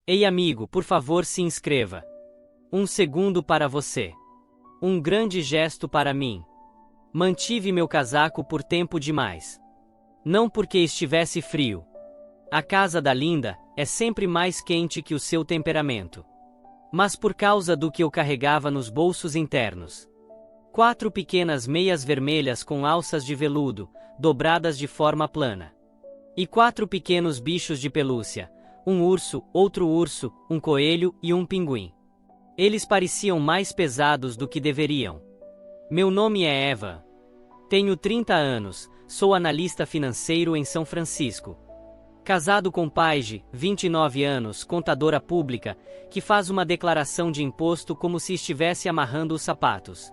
Ei amigo, por favor se inscreva. Um segundo para você. Um grande gesto para mim. Mantive meu casaco por tempo demais. Não porque estivesse frio. A casa da Linda é sempre mais quente que o seu temperamento. Mas por causa do que eu carregava nos bolsos internos. 4 pequenas meias vermelhas com alças de veludo, dobradas de forma plana. E 4 pequenos bichos de pelúcia, um urso, outro urso, um coelho e um pinguim. Eles pareciam mais pesados do que deveriam. Meu nome é Eva. Tenho 30 anos, sou analista financeiro em São Francisco. Casado com Paige, 29 anos, contadora pública, que faz uma declaração de imposto como se estivesse amarrando os sapatos.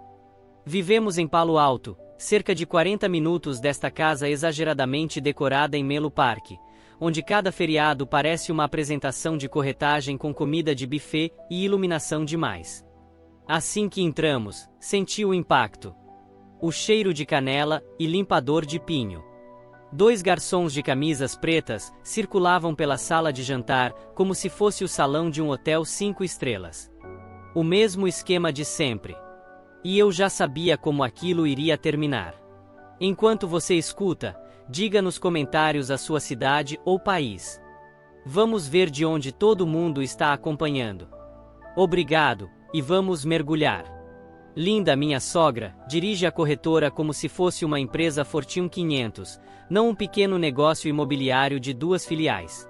Vivemos em Palo Alto, cerca de 40 minutos desta casa exageradamente decorada em Menlo Park, onde cada feriado parece uma apresentação de corretagem com comida de buffet e iluminação demais. Assim que entramos, senti o impacto. O cheiro de canela e limpador de pinho. 2 garçons de camisas pretas circulavam pela sala de jantar como se fosse o salão de um hotel 5 estrelas. O mesmo esquema de sempre. E eu já sabia como aquilo iria terminar. Enquanto você escuta, diga nos comentários a sua cidade ou país. Vamos ver de onde todo mundo está acompanhando. Obrigado, e vamos mergulhar. Linda, minha sogra, dirige a corretora como se fosse uma empresa Fortune 500, não um pequeno negócio imobiliário de 2 filiais.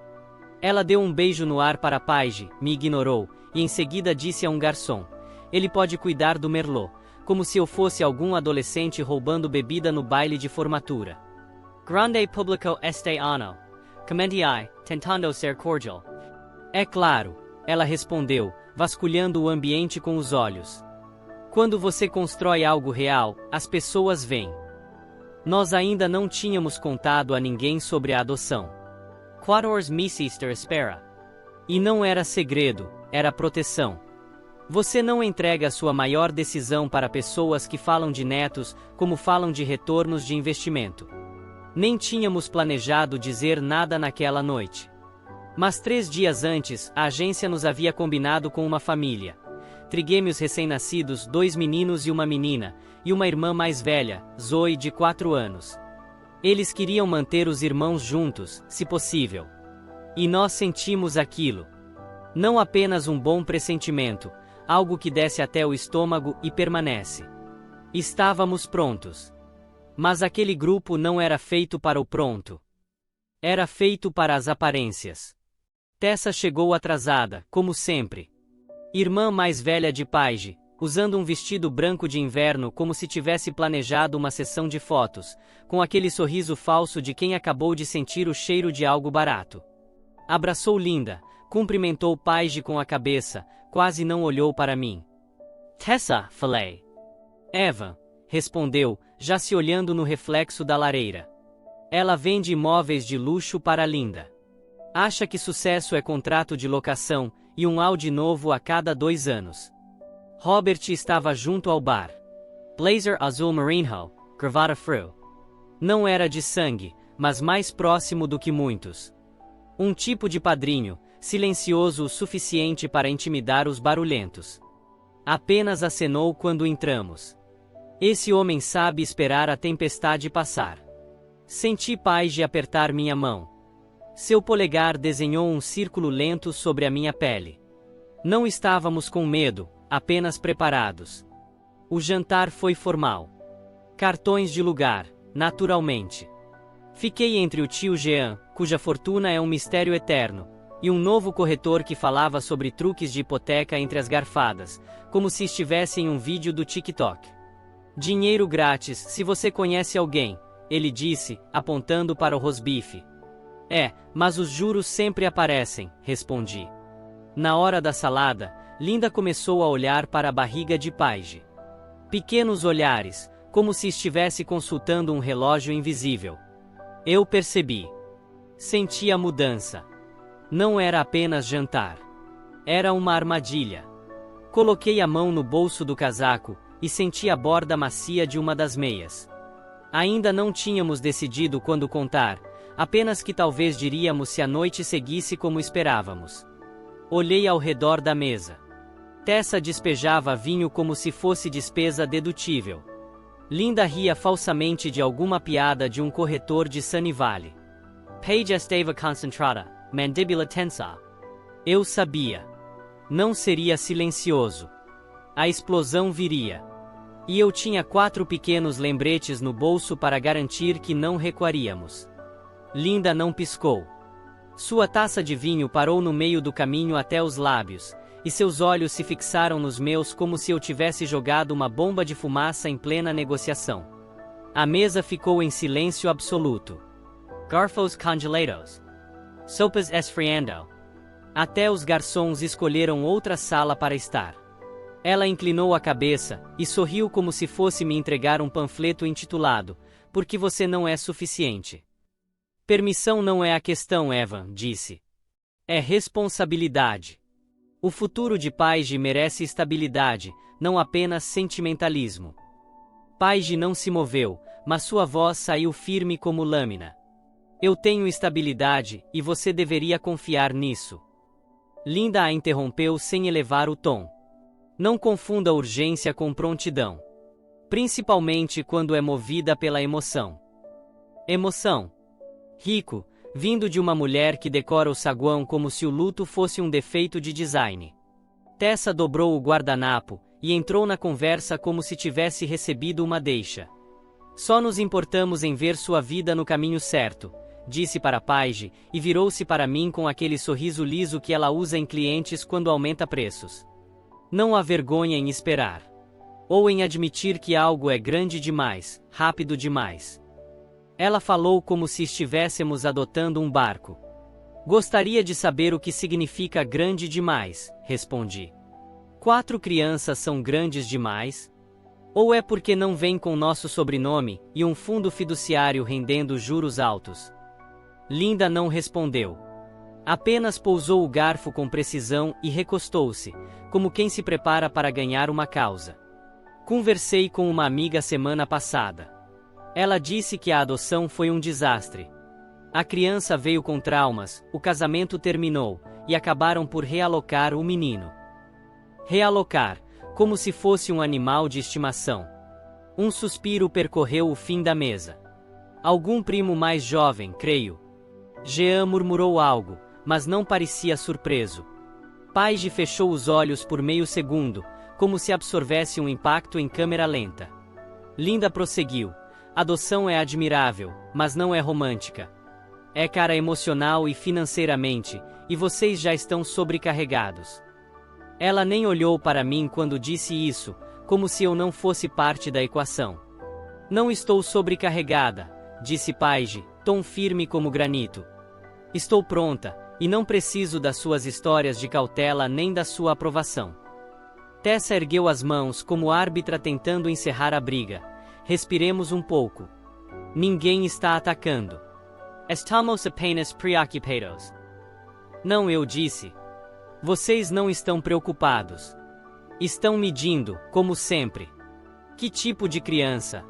Ela deu um beijo no ar para Paige, me ignorou, e em seguida disse a um garçom: ele pode cuidar do Merlot, como se eu fosse algum adolescente roubando bebida no baile de formatura. Grande público este ano. Commentai, tentando ser cordial. É claro, ela respondeu, vasculhando o ambiente com os olhos. Quando você constrói algo real, as pessoas vêm. Nós ainda não tínhamos contado a ninguém sobre a adoção. Quators Missister espera. E não era segredo, era proteção. Você não entrega sua maior decisão para pessoas que falam de netos como falam de retornos de investimento. Nem tínhamos planejado dizer nada naquela noite. Mas 3 dias antes, a agência nos havia combinado com uma família. Trigêmeos recém-nascidos, 2 meninos e uma menina, e uma irmã mais velha, Zoe, de 4 anos. Eles queriam manter os irmãos juntos, se possível. E nós sentimos aquilo. Não apenas um bom pressentimento, algo que desce até o estômago e permanece. Estávamos prontos. Mas aquele grupo não era feito para o pronto. Era feito para as aparências. Tessa chegou atrasada, como sempre. Irmã mais velha de Paige, usando um vestido branco de inverno como se tivesse planejado uma sessão de fotos, com aquele sorriso falso de quem acabou de sentir o cheiro de algo barato. Abraçou Linda, cumprimentou Paige com a cabeça, quase não olhou para mim. Tessa, falei. Eva, respondeu, já se olhando no reflexo da lareira. Ela vende imóveis de luxo para Linda. Acha que sucesso é contrato de locação e um Audi novo a cada 2 anos. Robert estava junto ao bar. Blazer azul marinho, gravata fru. Não era de sangue, mas mais próximo do que muitos. Um tipo de padrinho, silencioso o suficiente para intimidar os barulhentos. Apenas acenou quando entramos. Esse homem sabe esperar a tempestade passar. Senti Paige apertar minha mão. Seu polegar desenhou um círculo lento sobre a minha pele. Não estávamos com medo, apenas preparados. O jantar foi formal. Cartões de lugar, naturalmente. Fiquei entre o tio Jean, cuja fortuna é um mistério eterno, e um novo corretor que falava sobre truques de hipoteca entre as garfadas, como se estivesse em um vídeo do TikTok. Dinheiro grátis se você conhece alguém, ele disse, apontando para o rosbife. É, mas os juros sempre aparecem, respondi. Na hora da salada, Linda começou a olhar para a barriga de Paige. Pequenos olhares, como se estivesse consultando um relógio invisível. Eu percebi. Senti a mudança. Não era apenas jantar. Era uma armadilha. Coloquei a mão no bolso do casaco e senti a borda macia de uma das meias. Ainda não tínhamos decidido quando contar, apenas que talvez diríamos se a noite seguisse como esperávamos. Olhei ao redor da mesa. Tessa despejava vinho como se fosse despesa dedutível. Linda ria falsamente de alguma piada de um corretor de Sunnyvale. Paige estava concentrada, mandíbula tensa. Eu sabia. Não seria silencioso. A explosão viria. E eu tinha 4 pequenos lembretes no bolso para garantir que não recuaríamos. Linda não piscou. Sua taça de vinho parou no meio do caminho até os lábios, e seus olhos se fixaram nos meus como se eu tivesse jogado uma bomba de fumaça em plena negociação. A mesa ficou em silêncio absoluto. Garfos congelados. Sopas esfriando. Até os garçons escolheram outra sala para estar. Ela inclinou a cabeça e sorriu como se fosse me entregar um panfleto intitulado "Porque você não é suficiente". Permissão não é a questão, Evan, disse. É responsabilidade. O futuro de Paige merece estabilidade, não apenas sentimentalismo. Paige não se moveu, mas sua voz saiu firme como lâmina. Eu tenho estabilidade, e você deveria confiar nisso. Linda a interrompeu sem elevar o tom. Não confunda urgência com prontidão. Principalmente quando é movida pela emoção. Emoção. Rico, vindo de uma mulher que decora o saguão como se o luto fosse um defeito de design. Tessa dobrou o guardanapo e entrou na conversa como se tivesse recebido uma deixa. Só nos importamos em ver sua vida no caminho certo, disse para Paige, e virou-se para mim com aquele sorriso liso que ela usa em clientes quando aumenta preços. Não há vergonha em esperar. Ou em admitir que algo é grande demais, rápido demais. Ela falou como se estivéssemos adotando um barco. Gostaria de saber o que significa grande demais, respondi. 4 crianças são grandes demais? Ou é porque não vem com nosso sobrenome e um fundo fiduciário rendendo juros altos? Linda não respondeu. Apenas pousou o garfo com precisão e recostou-se, como quem se prepara para ganhar uma causa. Conversei com uma amiga semana passada. Ela disse que a adoção foi um desastre. A criança veio com traumas, o casamento terminou, e acabaram por realocar o menino. Realocar, como se fosse um animal de estimação. Um suspiro percorreu o fim da mesa. Algum primo mais jovem, creio. Jean murmurou algo, mas não parecia surpreso. Paige fechou os olhos por meio segundo, como se absorvesse um impacto em câmera lenta. Linda prosseguiu. Adoção é admirável, mas não é romântica. É cara emocional e financeiramente, e vocês já estão sobrecarregados. Ela nem olhou para mim quando disse isso, como se eu não fosse parte da equação. Não estou sobrecarregada, disse Paige, tom firme como granito. Estou pronta, e não preciso das suas histórias de cautela nem da sua aprovação. Tessa ergueu as mãos como árbitra tentando encerrar a briga. Respiremos um pouco. Ninguém está atacando. Estamos apenas preocupados. Não, eu disse. Vocês não estão preocupados. Estão medindo, como sempre. Que tipo de criança?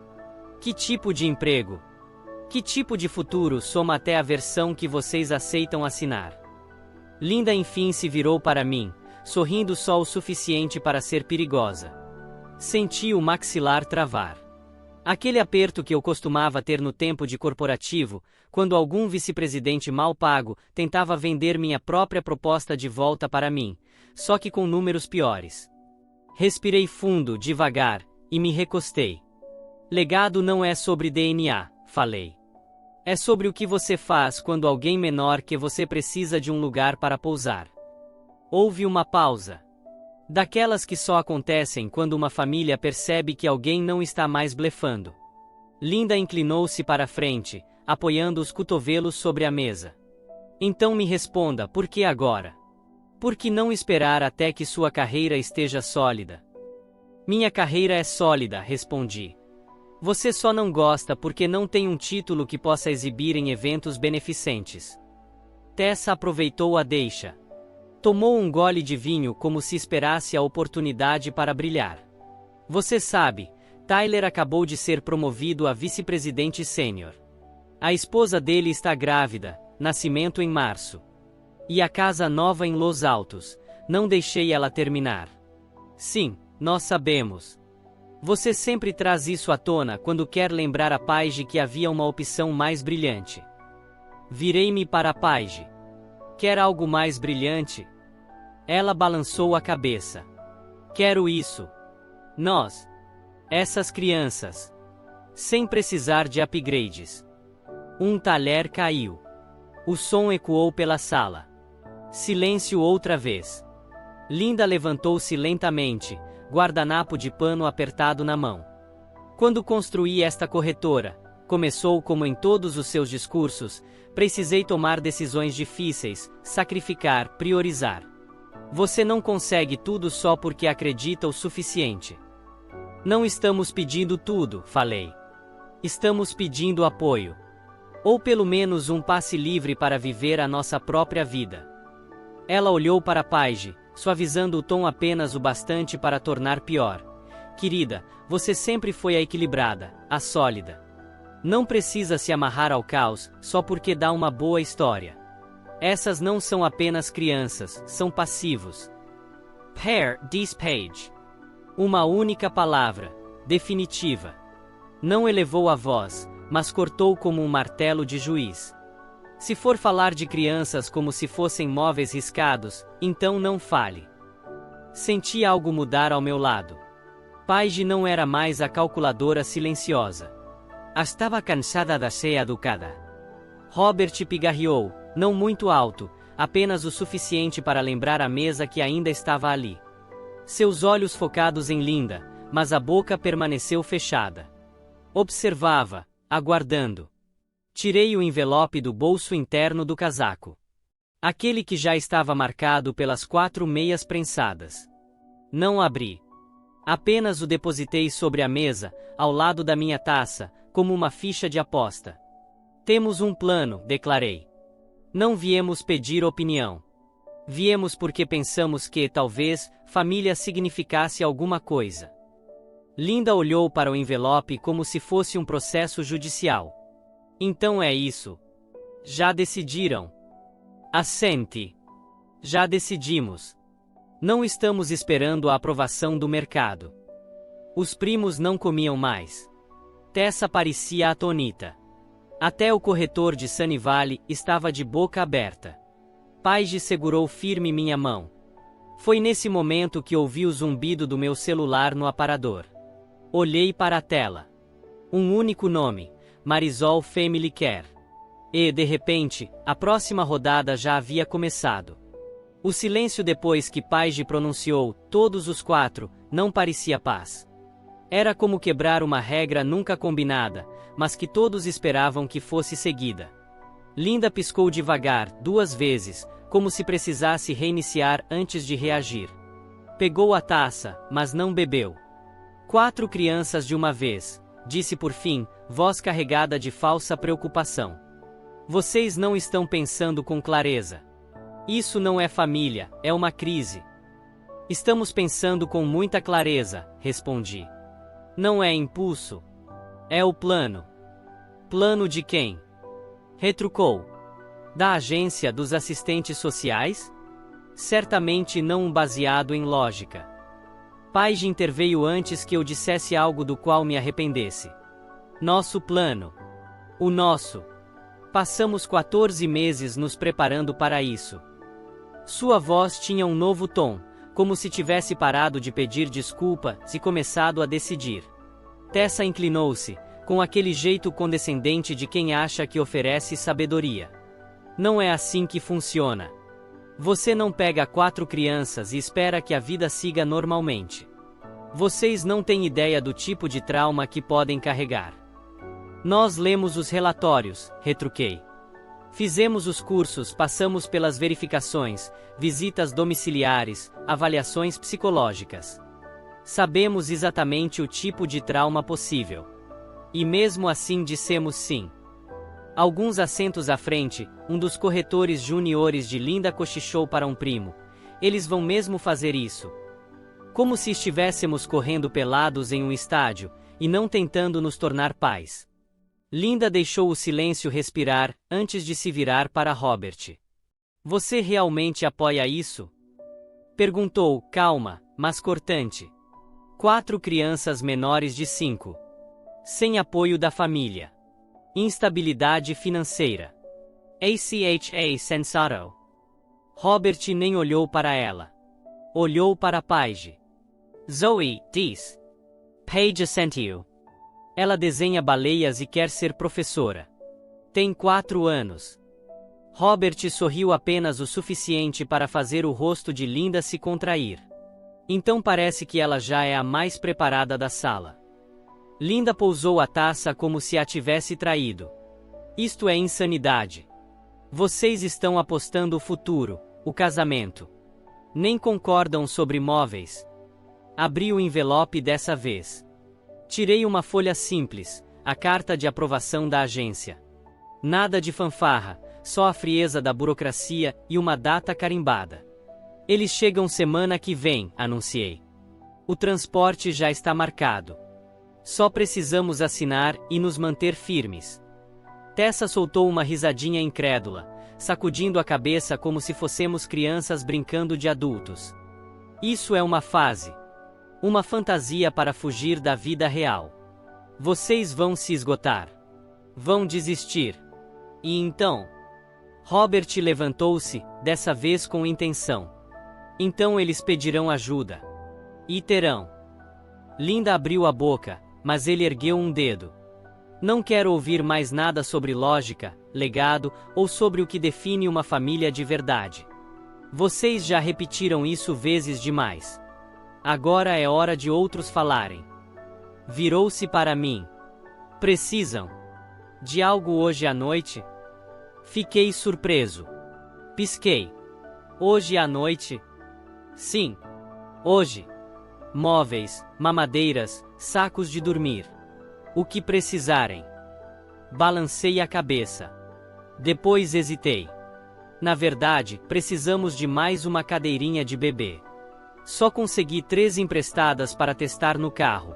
Que tipo de emprego? Que tipo de futuro soma até a versão que vocês aceitam assinar? Linda enfim se virou para mim, sorrindo só o suficiente para ser perigosa. Senti o maxilar travar. Aquele aperto que eu costumava ter no tempo de corporativo, quando algum vice-presidente mal pago tentava vender minha própria proposta de volta para mim, só que com números piores. Respirei fundo, devagar, e me recostei. Legado não é sobre DNA, falei. É sobre o que você faz quando alguém menor que você precisa de um lugar para pousar. Houve uma pausa. Daquelas que só acontecem quando uma família percebe que alguém não está mais blefando. Linda inclinou-se para a frente, apoiando os cotovelos sobre a mesa. Então me responda, por que agora? Por que não esperar até que sua carreira esteja sólida? Minha carreira é sólida, respondi. Você só não gosta porque não tem um título que possa exibir em eventos beneficentes. Tessa aproveitou a deixa. Tomou um gole de vinho como se esperasse a oportunidade para brilhar. Você sabe, Tyler acabou de ser promovido a vice-presidente sênior. A esposa dele está grávida, nascimento em março. E a casa nova em Los Altos, não deixei ela terminar. Sim, nós sabemos. Você sempre traz isso à tona quando quer lembrar a Paige que havia uma opção mais brilhante. Virei-me para a Paige. Quer algo mais brilhante? Ela balançou a cabeça. Quero isso. Nós. Essas crianças. Sem precisar de upgrades. Um talher caiu. O som ecoou pela sala. Silêncio outra vez. Linda levantou-se lentamente, guardanapo de pano apertado na mão. Quando construí esta corretora, começou como em todos os seus discursos, precisei tomar decisões difíceis, sacrificar, priorizar. Você não consegue tudo só porque acredita o suficiente. Não estamos pedindo tudo, falei. Estamos pedindo apoio. Ou pelo menos um passe livre para viver a nossa própria vida. Ela olhou para Paige, suavizando o tom apenas o bastante para tornar pior. Querida, você sempre foi a equilibrada, a sólida. Não precisa se amarrar ao caos, só porque dá uma boa história. Essas não são apenas crianças, são passivos. Pair, this page. Uma única palavra, definitiva. Não elevou a voz, mas cortou como um martelo de juiz. Se for falar de crianças como se fossem móveis riscados, então não fale. Senti algo mudar ao meu lado. Paige não era mais a calculadora silenciosa. Estava cansada de ser educada. Robert pigarreou, não muito alto, apenas o suficiente para lembrar a mesa que ainda estava ali. Seus olhos focados em Linda, mas a boca permaneceu fechada. Observava, aguardando. Tirei o envelope do bolso interno do casaco. Aquele que já estava marcado pelas 4 meias prensadas. Não abri. Apenas o depositei sobre a mesa, ao lado da minha taça, como uma ficha de aposta. Temos um plano, declarei. Não viemos pedir opinião. Viemos porque pensamos que, talvez, família significasse alguma coisa. Linda olhou para o envelope como se fosse um processo judicial. Então é isso. Já decidiram. Assente. Já decidimos. Não estamos esperando a aprovação do mercado. Os primos não comiam mais. Tessa parecia atônita. Até o corretor de Sunnyvale estava de boca aberta. Paige segurou firme minha mão. Foi nesse momento que ouvi o zumbido do meu celular no aparador. Olhei para a tela. Um único nome, Marisol Family Care. E, de repente, a próxima rodada já havia começado. O silêncio depois que Paige pronunciou todos os 4, não parecia paz. Era como quebrar uma regra nunca combinada, mas que todos esperavam que fosse seguida. Linda piscou devagar, 2 vezes, como se precisasse reiniciar antes de reagir. Pegou a taça, mas não bebeu. 4 crianças de uma vez, disse por fim, voz carregada de falsa preocupação. Vocês não estão pensando com clareza. Isso não é família, é uma crise. Estamos pensando com muita clareza, respondi. Não é impulso. É o plano. Plano de quem? Retrucou. Da agência dos assistentes sociais? Certamente não um baseado em lógica. Paige interveio antes que eu dissesse algo do qual me arrependesse. Nosso plano. O nosso. Passamos 14 meses nos preparando para isso. Sua voz tinha um novo tom, como se tivesse parado de pedir desculpas e começado a decidir. Tessa inclinou-se, com aquele jeito condescendente de quem acha que oferece sabedoria. Não é assim que funciona. Você não pega 4 crianças e espera que a vida siga normalmente. Vocês não têm ideia do tipo de trauma que podem carregar. Nós lemos os relatórios, retruquei. Fizemos os cursos, passamos pelas verificações, visitas domiciliares, avaliações psicológicas. Sabemos exatamente o tipo de trauma possível. E mesmo assim dissemos sim. Alguns assentos à frente, um dos corretores juniores de Linda cochichou para um primo. Eles vão mesmo fazer isso. Como se estivéssemos correndo pelados em um estádio, e não tentando nos tornar pais. Linda deixou o silêncio respirar, antes de se virar para Robert. Você realmente apoia isso? Perguntou, calma, mas cortante. 4 crianças menores de 5. Sem apoio da família. Instabilidade financeira. ACHA sensato. Robert nem olhou para ela. Olhou para Paige. Zoe, diz. Paige assentiu. Ela desenha baleias e quer ser professora. Tem 4 anos. Robert sorriu apenas o suficiente para fazer o rosto de Linda se contrair. Então parece que ela já é a mais preparada da sala. Linda pousou a taça como se a tivesse traído. Isto é insanidade. Vocês estão apostando o futuro, o casamento. Nem concordam sobre móveis. Abri o envelope dessa vez. Tirei uma folha simples, a carta de aprovação da agência. Nada de fanfarra, só a frieza da burocracia e uma data carimbada. Eles chegam semana que vem, anunciei. O transporte já está marcado. Só precisamos assinar e nos manter firmes. Tessa soltou uma risadinha incrédula, sacudindo a cabeça como se fossemos crianças brincando de adultos. Isso é uma fase. Uma fantasia para fugir da vida real. Vocês vão se esgotar. Vão desistir. E então? Robert levantou-se, dessa vez com intenção. Então eles pedirão ajuda. E terão. Linda abriu a boca, mas ele ergueu um dedo. Não quero ouvir mais nada sobre lógica, legado, ou sobre o que define uma família de verdade. Vocês já repetiram isso vezes demais. Agora é hora de outros falarem. Virou-se para mim. Precisam de algo hoje à noite? Fiquei surpreso. Pisquei. Hoje à noite? Sim. Hoje. Móveis, mamadeiras, sacos de dormir. O que precisarem. Balancei a cabeça. Depois hesitei. Na verdade, precisamos de mais uma cadeirinha de bebê. Só consegui 3 emprestadas para testar no carro.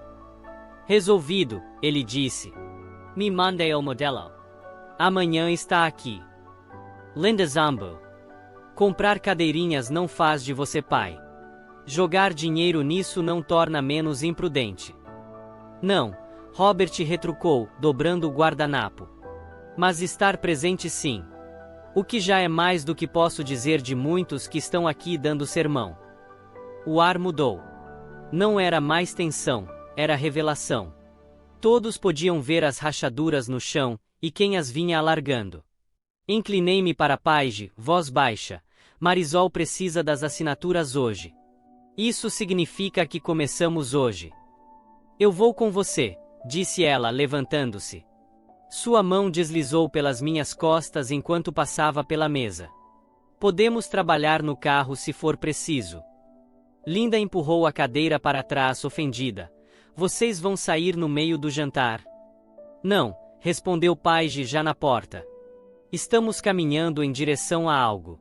Resolvido, ele disse. Me mandei o modelo. Amanhã está aqui. Linda Zambo. Comprar cadeirinhas não faz de você pai. Jogar dinheiro nisso não torna menos imprudente. Não, Robert retrucou, dobrando o guardanapo. Mas estar presente sim. O que já é mais do que posso dizer de muitos que estão aqui dando sermão. O ar mudou. Não era mais tensão, era revelação. Todos podiam ver as rachaduras no chão, e quem as vinha alargando. Inclinei-me para Paige, voz baixa. Marisol precisa das assinaturas hoje. Isso significa que começamos hoje. Eu vou com você, disse ela, levantando-se. Sua mão deslizou pelas minhas costas enquanto passava pela mesa. Podemos trabalhar no carro se for preciso. Linda empurrou a cadeira para trás, ofendida. Vocês vão sair no meio do jantar? Não, respondeu Paige já na porta. Estamos caminhando em direção a algo.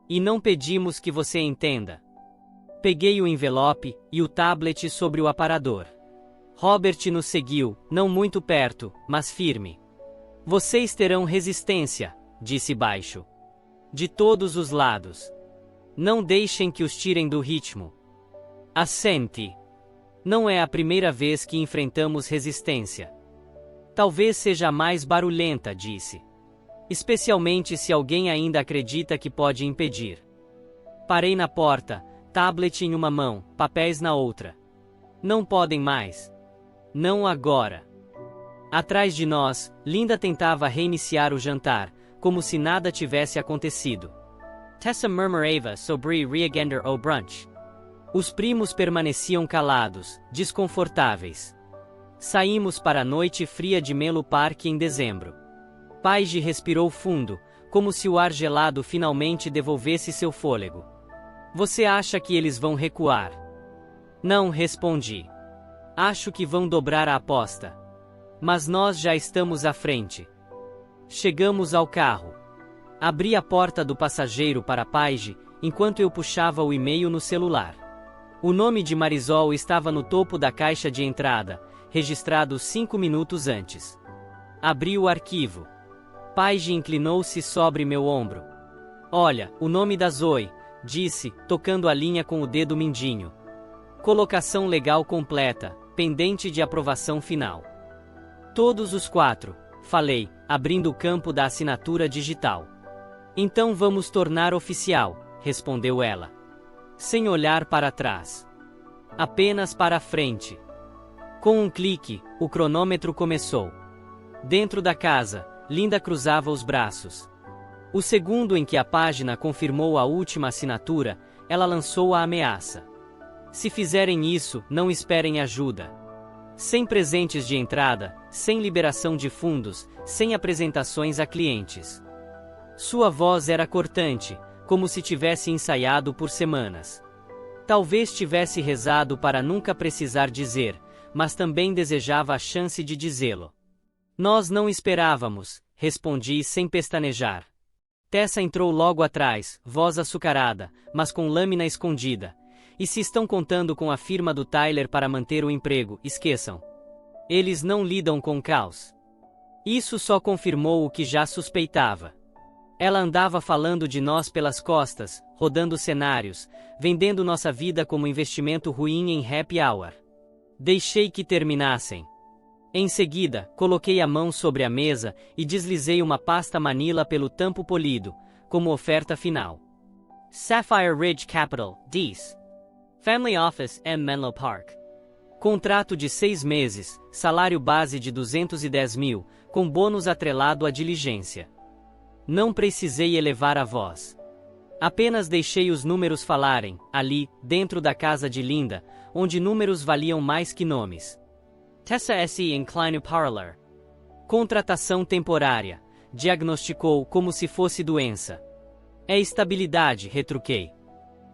E não pedimos que você entenda. Peguei o envelope e o tablet sobre o aparador. Robert nos seguiu, não muito perto, mas firme. Vocês terão resistência, disse baixo. De todos os lados. Não deixem que os tirem do ritmo. Assente. Não é a primeira vez que enfrentamos resistência. Talvez seja a mais barulhenta, disse. Especialmente se alguém ainda acredita que pode impedir. Parei na porta, tablet em uma mão, papéis na outra. Não podem mais. Não agora. Atrás de nós, Linda tentava reiniciar o jantar, como se nada tivesse acontecido. Tessa murmurava sobre reagender o brunch. Os primos permaneciam calados, desconfortáveis. Saímos para a noite fria de Menlo Park em dezembro. Paige respirou fundo, como se o ar gelado finalmente devolvesse seu fôlego. Você acha que eles vão recuar? Não, respondi. Acho que vão dobrar a aposta. Mas nós já estamos à frente. Chegamos ao carro. Abri a porta do passageiro para Paige, enquanto eu puxava o e-mail no celular. O nome de Marisol estava no topo da caixa de entrada, registrado 5 minutos antes. Abri o arquivo. Paige inclinou-se sobre meu ombro. Olha, o nome da Zoe, disse, tocando a linha com o dedo mindinho. Colocação legal completa, pendente de aprovação final. Todos os 4, falei, abrindo o campo da assinatura digital. Então vamos tornar oficial, respondeu ela. Sem olhar para trás. Apenas para a frente. Com um clique, o cronômetro começou. Dentro da casa, Linda cruzava os braços. O segundo em que a página confirmou a última assinatura, ela lançou a ameaça. Se fizerem isso, não esperem ajuda. Sem presentes de entrada, sem liberação de fundos, sem apresentações a clientes. Sua voz era cortante, como se tivesse ensaiado por semanas. Talvez tivesse rezado para nunca precisar dizer, mas também desejava a chance de dizê-lo. Nós não esperávamos, respondi sem pestanejar. Tessa entrou logo atrás, voz açucarada, mas com lâmina escondida. E se estão contando com a firma do Tyler para manter o emprego, esqueçam. Eles não lidam com caos. Isso só confirmou o que já suspeitava. Ela andava falando de nós pelas costas, rodando cenários, vendendo nossa vida como investimento ruim em happy hour. Deixei que terminassem. Em seguida, coloquei a mão sobre a mesa e deslizei uma pasta Manila pelo tampo polido, como oferta final. Sapphire Ridge Capital, DIS. Family Office, M. Menlo Park. Contrato de 6 meses, salário base de 210 mil, com bônus atrelado à diligência. Não precisei elevar a voz. Apenas deixei os números falarem, ali, dentro da casa de Linda, onde números valiam mais que nomes. Tessa S. Incline Parlor. Contratação temporária. Diagnosticou como se fosse doença. É estabilidade, retruquei.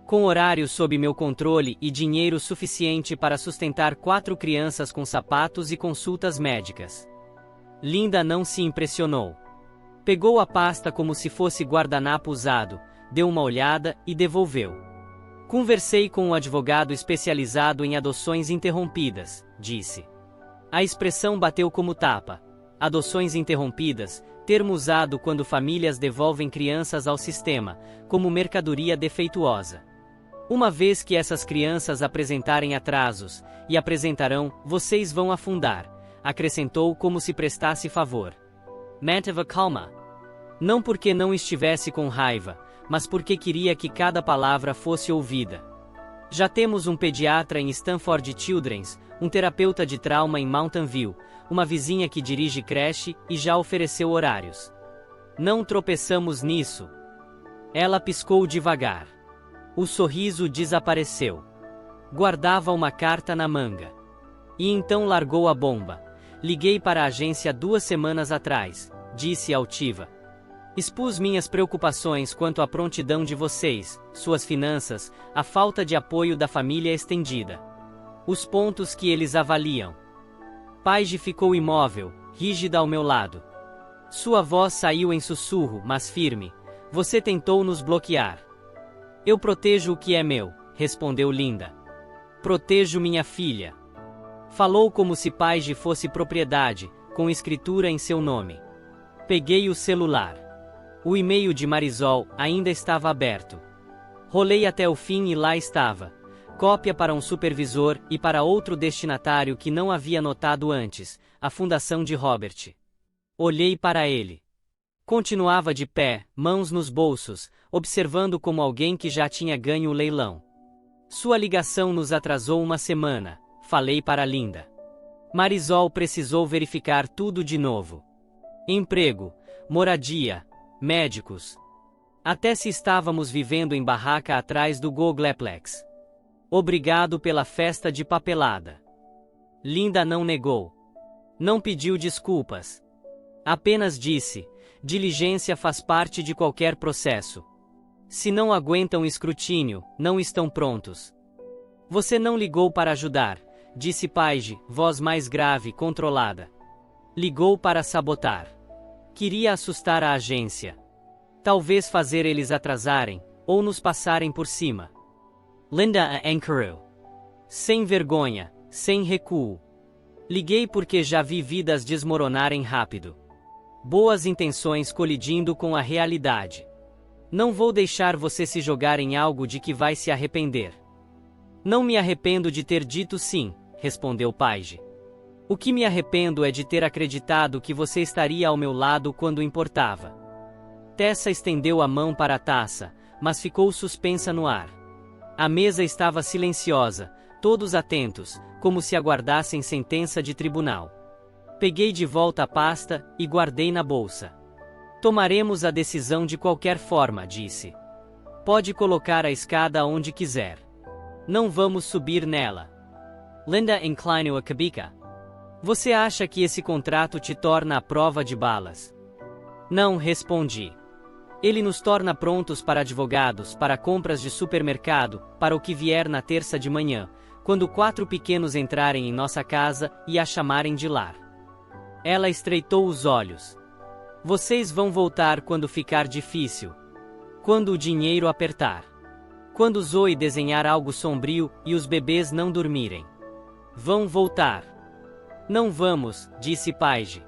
Com horário sob meu controle e dinheiro suficiente para sustentar 4 crianças com sapatos e consultas médicas. Linda não se impressionou. Pegou a pasta como se fosse guardanapo usado, deu uma olhada e devolveu. Conversei com um advogado especializado em adoções interrompidas, disse. A expressão bateu como tapa. Adoções interrompidas, termo usado quando famílias devolvem crianças ao sistema, como mercadoria defeituosa. Uma vez que essas crianças apresentarem atrasos, e apresentarão, vocês vão afundar, acrescentou como se prestasse favor. Manteve calma. Não porque não estivesse com raiva, mas porque queria que cada palavra fosse ouvida. Já temos um pediatra em Stanford Children's, um terapeuta de trauma em Mountain View, uma vizinha que dirige creche e já ofereceu horários. Não tropeçamos nisso. Ela piscou devagar. O sorriso desapareceu. Guardava uma carta na manga. E então largou a bomba. Liguei para a agência 2 semanas atrás, disse altiva. Expus minhas preocupações quanto à prontidão de vocês, suas finanças, a falta de apoio da família estendida. Os pontos que eles avaliam. Paige ficou imóvel, rígida ao meu lado. Sua voz saiu em sussurro, mas firme. Você tentou nos bloquear. Eu protejo o que é meu, respondeu Linda. Protejo minha filha. Falou como se Paige fosse propriedade, com escritura em seu nome. Peguei o celular. O e-mail de Marisol ainda estava aberto. Rolei até o fim e lá estava. Cópia para um supervisor e para outro destinatário que não havia notado antes, a fundação de Robert. Olhei para ele. Continuava de pé, mãos nos bolsos, observando como alguém que já tinha ganho o leilão. Sua ligação nos atrasou 1 semana, falei para Linda. Marisol precisou verificar tudo de novo. Emprego, moradia, médicos. Até se estávamos vivendo em barraca atrás do Googleplex. Obrigado pela festa de papelada. Linda não negou. Não pediu desculpas. Apenas disse, diligência faz parte de qualquer processo. Se não aguentam escrutínio, não estão prontos. Você não ligou para ajudar, disse Paige, voz mais grave e controlada. Ligou para sabotar. Queria assustar a agência. Talvez fazer eles atrasarem, ou nos passarem por cima. Linda a encarou. Sem vergonha, sem recuo. Liguei porque já vi vidas desmoronarem rápido. Boas intenções colidindo com a realidade. Não vou deixar você se jogar em algo de que vai se arrepender. Não me arrependo de ter dito sim, respondeu Paige. O que me arrependo é de ter acreditado que você estaria ao meu lado quando importava. Tessa estendeu a mão para a taça, mas ficou suspensa no ar. A mesa estava silenciosa, todos atentos, como se aguardassem sentença de tribunal. Peguei de volta a pasta e guardei na bolsa. Tomaremos a decisão de qualquer forma, disse. Pode colocar a escada onde quiser. Não vamos subir nela. Linda inclinou a cabeça. Você acha que esse contrato te torna à prova de balas? Não, respondi. Ele nos torna prontos para advogados, para compras de supermercado, para o que vier na terça de manhã, quando 4 pequenos entrarem em nossa casa e a chamarem de lar. Ela estreitou os olhos. Vocês vão voltar quando ficar difícil. Quando o dinheiro apertar. Quando Zoe desenhar algo sombrio e os bebês não dormirem. Vão voltar. Não vamos, disse Paige.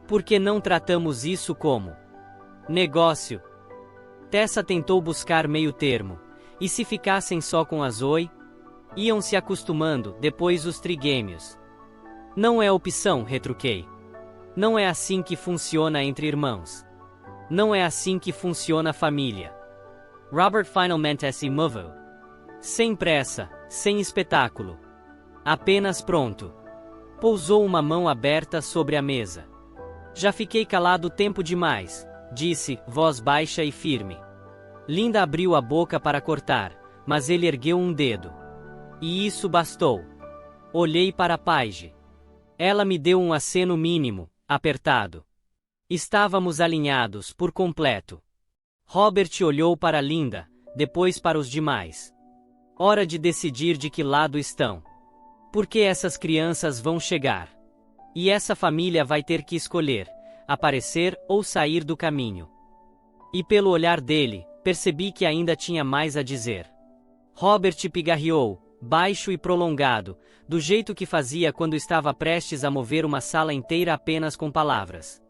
Por que não tratamos isso como negócio? Tessa tentou buscar meio termo. E se ficassem só com a Zoe? Iam se acostumando, depois os trigêmeos. Não é opção, retruquei. Não é assim que funciona entre irmãos. Não é assim que funciona a família. Robert finalmente se moveu. Sem pressa, sem espetáculo. Apenas pronto. Pousou uma mão aberta sobre a mesa. Já fiquei calado tempo demais, disse, voz baixa e firme. Linda abriu a boca para cortar, mas ele ergueu um dedo. E isso bastou. Olhei para Paige. Ela me deu um aceno mínimo, apertado. Estávamos alinhados por completo. Robert olhou para Linda, depois para os demais. Hora de decidir de que lado estão. Porque essas crianças vão chegar. E essa família vai ter que escolher, aparecer ou sair do caminho. E pelo olhar dele, percebi que ainda tinha mais a dizer. Robert pigarreou, baixo e prolongado, do jeito que fazia quando estava prestes a mover uma sala inteira apenas com palavras.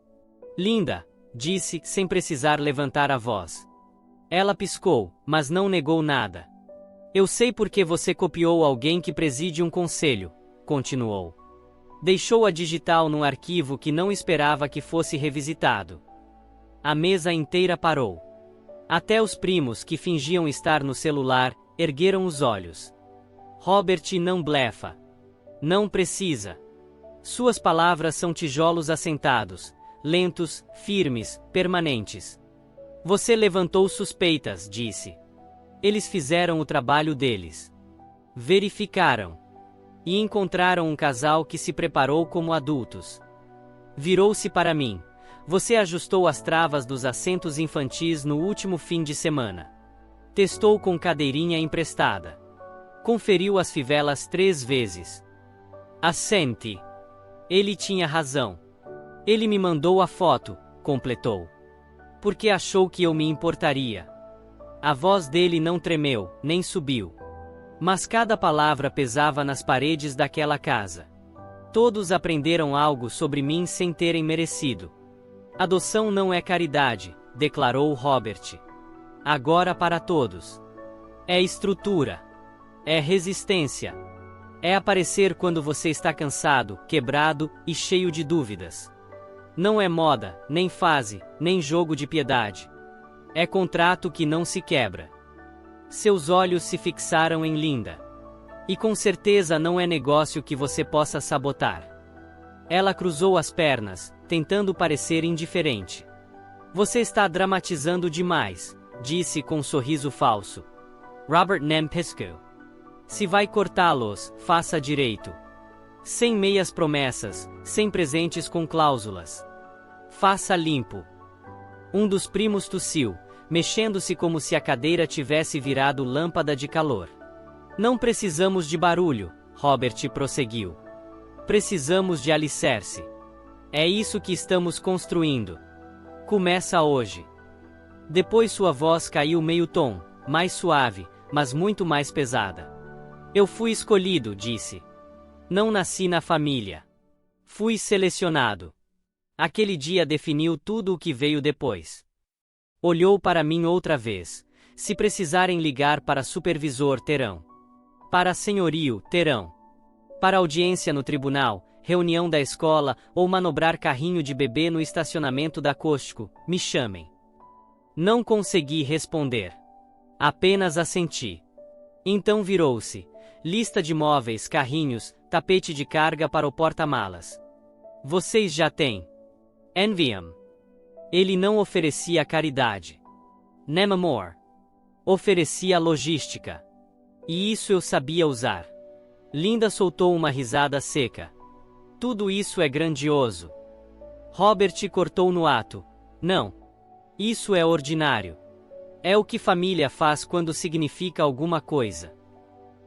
Linda, disse, sem precisar levantar a voz. Ela piscou, mas não negou nada. Eu sei porque você copiou alguém que preside um conselho, continuou. Deixou a digital num arquivo que não esperava que fosse revisitado. A mesa inteira parou. Até os primos que fingiam estar no celular, ergueram os olhos. Robert não blefa. Não precisa. Suas palavras são tijolos assentados, lentos, firmes, permanentes. Você levantou suspeitas, disse. Eles fizeram o trabalho deles. Verificaram. E encontraram um casal que se preparou como adultos. Virou-se para mim. Você ajustou as travas dos assentos infantis no último fim de semana. Testou com cadeirinha emprestada. Conferiu as fivelas 3 vezes. Assente. Ele tinha razão. Ele me mandou a foto, completou. Porque achou que eu me importaria. A voz dele não tremeu, nem subiu. Mas cada palavra pesava nas paredes daquela casa. Todos aprenderam algo sobre mim sem terem merecido. Adoção não é caridade, declarou Robert. Agora para todos. É estrutura. É resistência. É aparecer quando você está cansado, quebrado e cheio de dúvidas. Não é moda, nem fase, nem jogo de piedade. É contrato que não se quebra. Seus olhos se fixaram em Linda. E com certeza não é negócio que você possa sabotar. Ela cruzou as pernas, tentando parecer indiferente. Você está dramatizando demais, disse com um sorriso falso. Robert nem piscou. Se vai cortá-los, faça direito. Sem meias promessas, sem presentes com cláusulas. Faça limpo. Um dos primos tossiu, mexendo-se como se a cadeira tivesse virado lâmpada de calor. Não precisamos de barulho, Robert prosseguiu. Precisamos de alicerce. É isso que estamos construindo. Começa hoje. Depois sua voz caiu meio tom, mais suave, mas muito mais pesada. Eu fui escolhido, disse. Não nasci na família. Fui selecionado. Aquele dia definiu tudo o que veio depois. Olhou para mim outra vez. Se precisarem ligar para supervisor, terão. Para senhorio, terão. Para audiência no tribunal, reunião da escola ou manobrar carrinho de bebê no estacionamento da Costco, me chamem. Não consegui responder. Apenas assenti. Então virou-se. Lista de móveis, carrinhos, tapete de carga para o porta-malas. Vocês já têm. Enviam. Ele não oferecia caridade. Nem amor. Oferecia logística. E isso eu sabia usar. Linda soltou uma risada seca. Tudo isso é grandioso. Robert cortou no ato. Não. Isso é ordinário. É o que família faz quando significa alguma coisa.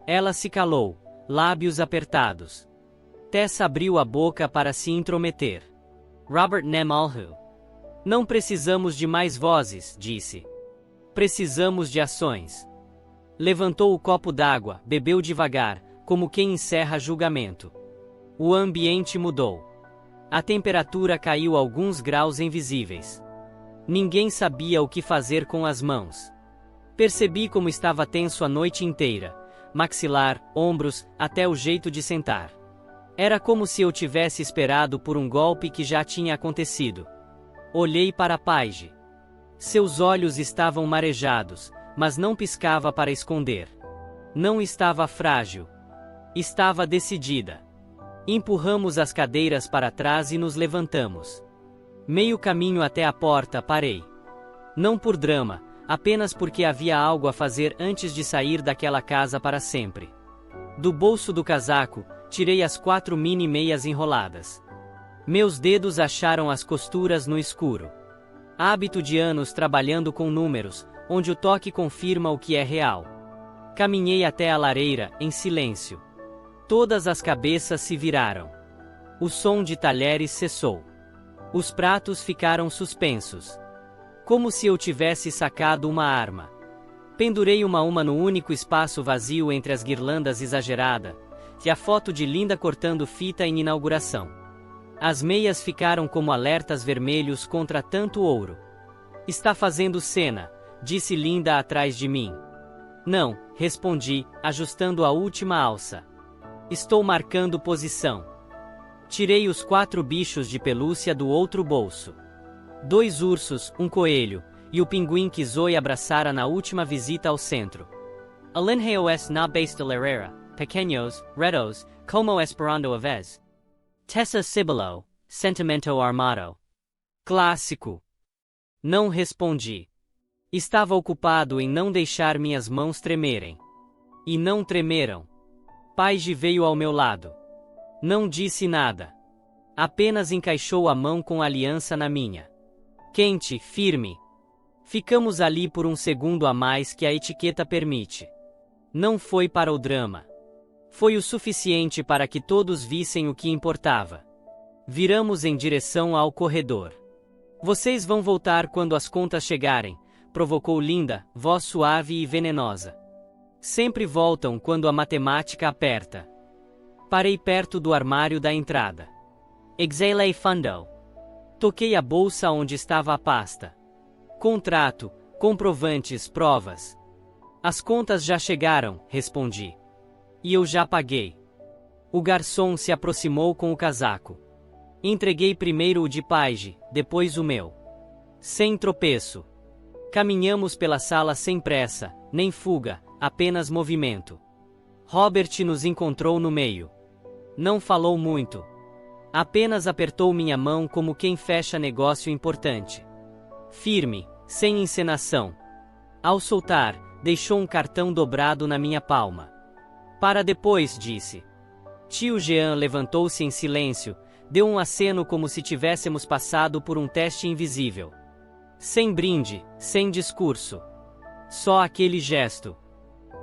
Ela se calou, lábios apertados. Tessa abriu a boca para se intrometer. Robert Nemalhu. Não precisamos de mais vozes, disse. Precisamos de ações. Levantou o copo d'água, bebeu devagar, como quem encerra julgamento. O ambiente mudou. A temperatura caiu alguns graus invisíveis. Ninguém sabia o que fazer com as mãos. Percebi como estava tenso a noite inteira. Maxilar, ombros, até o jeito de sentar. Era como se eu tivesse esperado por um golpe que já tinha acontecido. Olhei para Paige. Seus olhos estavam marejados, mas não piscava para esconder. Não estava frágil. Estava decidida. Empurramos as cadeiras para trás e nos levantamos. Meio caminho até a porta parei. Não por drama, apenas porque havia algo a fazer antes de sair daquela casa para sempre. Do bolso do casaco, tirei as 4 mini-meias enroladas. Meus dedos acharam as costuras no escuro. Hábito de anos trabalhando com números, onde o toque confirma o que é real. Caminhei até a lareira, em silêncio. Todas as cabeças se viraram. O som de talheres cessou. Os pratos ficaram suspensos. Como se eu tivesse sacado uma arma. Pendurei uma no único espaço vazio entre as guirlandas exagerada, e a foto de Linda cortando fita em inauguração. As meias ficaram como alertas vermelhos contra tanto ouro. Está fazendo cena, disse Linda atrás de mim. Não, respondi, ajustando a última alça. Estou marcando posição. Tirei os 4 bichos de pelúcia do outro bolso. 2 ursos, um coelho, e o pinguim que Zoe abraçara na última visita ao centro. Alinheo-es na bestelarera, pequeños, retos, como esperando a vez. Tessa Cibolo, sentimento armado. Clássico. Não respondi. Estava ocupado em não deixar minhas mãos tremerem. E não tremeram. Paige veio ao meu lado. Não disse nada. Apenas encaixou a mão com a aliança na minha. Quente, firme. Ficamos ali por um segundo a mais que a etiqueta permite. Não foi para o drama. Foi o suficiente para que todos vissem o que importava. Viramos em direção ao corredor. Vocês vão voltar quando as contas chegarem, provocou Linda, voz suave e venenosa. Sempre voltam quando a matemática aperta. Parei perto do armário da entrada. Exhalei fundo. Toquei a bolsa onde estava a pasta. Contrato, comprovantes, provas. As contas já chegaram, respondi. E eu já paguei. O garçom se aproximou com o casaco. Entreguei primeiro o de Paige, depois o meu. Sem tropeço. Caminhamos pela sala sem pressa, nem fuga, apenas movimento. Robert nos encontrou no meio. Não falou muito. Apenas apertou minha mão como quem fecha negócio importante. Firme, sem encenação. Ao soltar, deixou um cartão dobrado na minha palma. Para depois, disse. Tio Jean levantou-se em silêncio, deu um aceno como se tivéssemos passado por um teste invisível. Sem brinde, sem discurso. Só aquele gesto.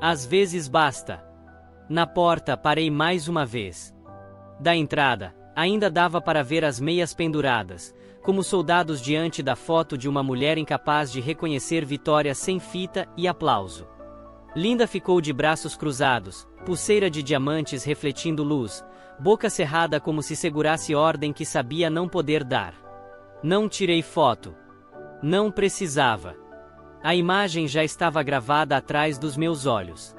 Às vezes basta. Na porta parei mais uma vez. Da entrada, ainda dava para ver as meias penduradas, como soldados diante da foto de uma mulher incapaz de reconhecer vitória sem fita e aplauso. Linda ficou de braços cruzados, pulseira de diamantes refletindo luz, boca cerrada como se segurasse ordem que sabia não poder dar. Não tirei foto. Não precisava. A imagem já estava gravada atrás dos meus olhos.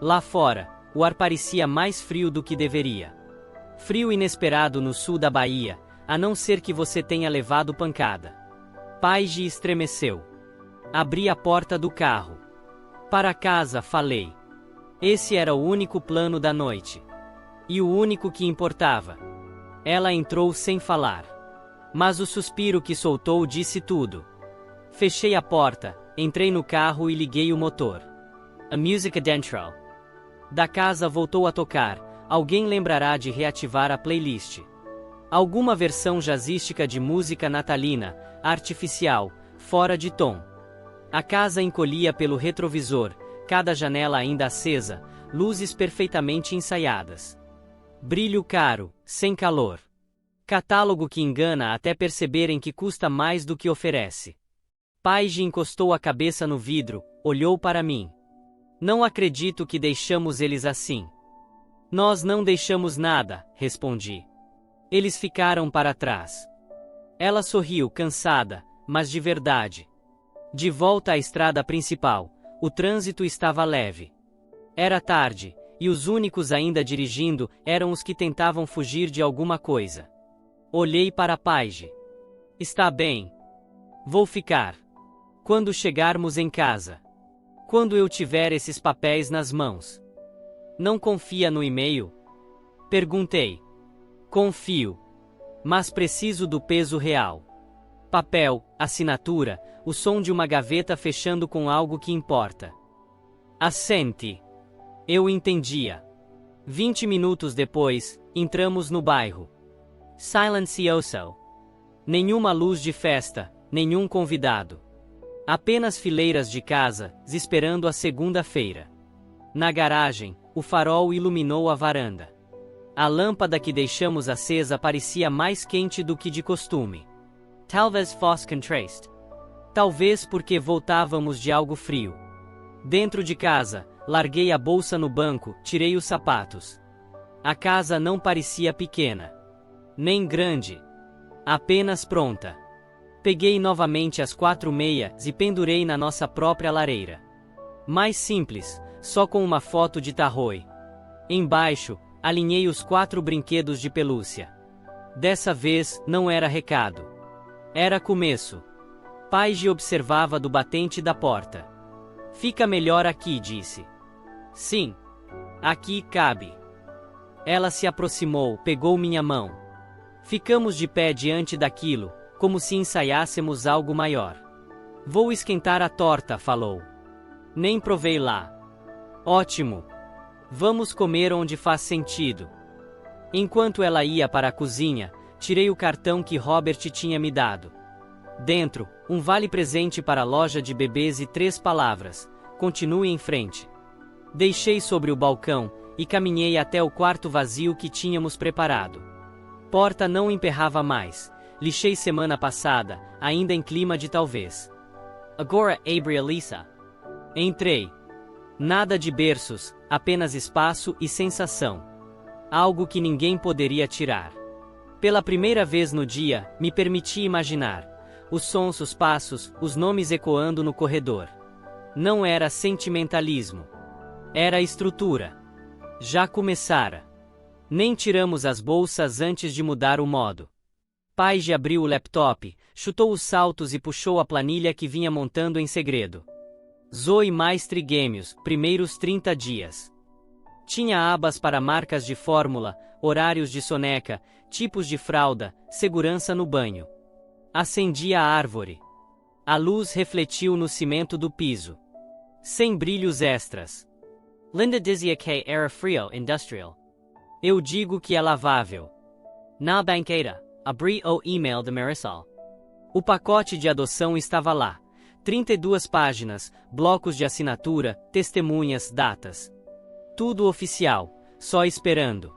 Lá fora, o ar parecia mais frio do que deveria. Frio inesperado no sul da Bahia, a não ser que você tenha levado pancada. Paige estremeceu. Abri a porta do carro. Para casa, falei. Esse era o único plano da noite. E o único que importava. Ela entrou sem falar. Mas o suspiro que soltou disse tudo. Fechei a porta, entrei no carro e liguei o motor. A música dentro da casa voltou a tocar. Alguém lembrará de reativar a playlist. Alguma versão jazzística de música natalina, artificial, fora de tom. A casa encolhia pelo retrovisor, cada janela ainda acesa, luzes perfeitamente ensaiadas. Brilho caro, sem calor. Catálogo que engana até perceberem que custa mais do que oferece. Paige encostou a cabeça no vidro, olhou para mim. Não acredito que deixamos eles assim. Nós não deixamos nada, respondi. Eles ficaram para trás. Ela sorriu, cansada, mas de verdade. De volta à estrada principal, o trânsito estava leve. Era tarde, e os únicos ainda dirigindo eram os que tentavam fugir de alguma coisa. Olhei para Paige. Está bem. Vou ficar. Quando chegarmos em casa. Quando eu tiver esses papéis nas mãos. Não confia no e-mail? Perguntei. Confio. Mas preciso do peso real. Papel, assinatura, o som de uma gaveta fechando com algo que importa. Assente. Eu entendia. 20 minutos depois, entramos no bairro. Silencioso. Nenhuma luz de festa, nenhum convidado. Apenas fileiras de casas, esperando a segunda-feira. Na garagem, o farol iluminou a varanda. A lâmpada que deixamos acesa parecia mais quente do que de costume. Talvez fosse contraste. Talvez porque voltávamos de algo frio. Dentro de casa, larguei a bolsa no banco, tirei os sapatos. A casa não parecia pequena. Nem grande. Apenas pronta. Peguei novamente as 4 meias e pendurei na nossa própria lareira. Mais simples, só com uma foto de Tarroi. Embaixo, alinhei os 4 brinquedos de pelúcia. Dessa vez, não era recado. Era começo. Paige observava do batente da porta. Fica melhor aqui, disse. Sim. Aqui cabe. Ela se aproximou, pegou minha mão. Ficamos de pé diante daquilo, como se ensaiássemos algo maior. Vou esquentar a torta, falou. Nem provei lá. Ótimo. Vamos comer onde faz sentido. Enquanto ela ia para a cozinha, tirei o cartão que Robert tinha me dado. Dentro, um vale-presente para a loja de bebês e 3 palavras: continue em frente. Deixei sobre o balcão, e caminhei até o quarto vazio que tínhamos preparado. Porta não emperrava mais. Lixei semana passada, ainda em clima de talvez. Agora abre a lisa. Entrei. Nada de berços, apenas espaço e sensação. Algo que ninguém poderia tirar. Pela primeira vez no dia, me permiti imaginar. Os sons, os passos, os nomes ecoando no corredor. Não era sentimentalismo. Era estrutura. Já começara. Nem tiramos as bolsas antes de mudar o modo. Paige abriu o laptop, chutou os saltos e puxou a planilha que vinha montando em segredo. Zoe mais trigêmeos, primeiros 30 dias. Tinha abas para marcas de fórmula, horários de soneca, tipos de fralda, segurança no banho. Acendi a árvore. A luz refletiu no cimento do piso. Sem brilhos extras. Linda dizia que era frio industrial. Eu digo que é lavável. Na banqueira, abri o e-mail de Marisol. O pacote de adoção estava lá. 32 páginas, blocos de assinatura, testemunhas, datas. Tudo oficial, só esperando.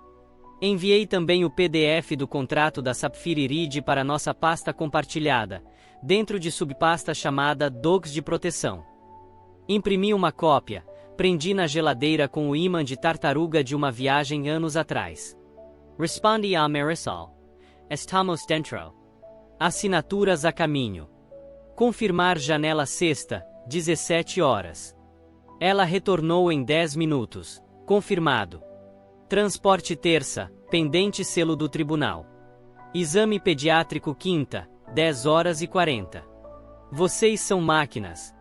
Enviei também o PDF do contrato da Sapphire Reed para nossa pasta compartilhada, dentro de subpasta chamada Docs de Proteção. Imprimi uma cópia, prendi na geladeira com o ímã de tartaruga de uma viagem anos atrás. Respondi a Marisol. Estamos dentro. Assinaturas a caminho. Confirmar janela sexta, 17 horas. Ela retornou em 10 minutos. Confirmado. Transporte terça, pendente selo do tribunal. Exame pediátrico quinta, 10 horas e 40. Vocês são máquinas.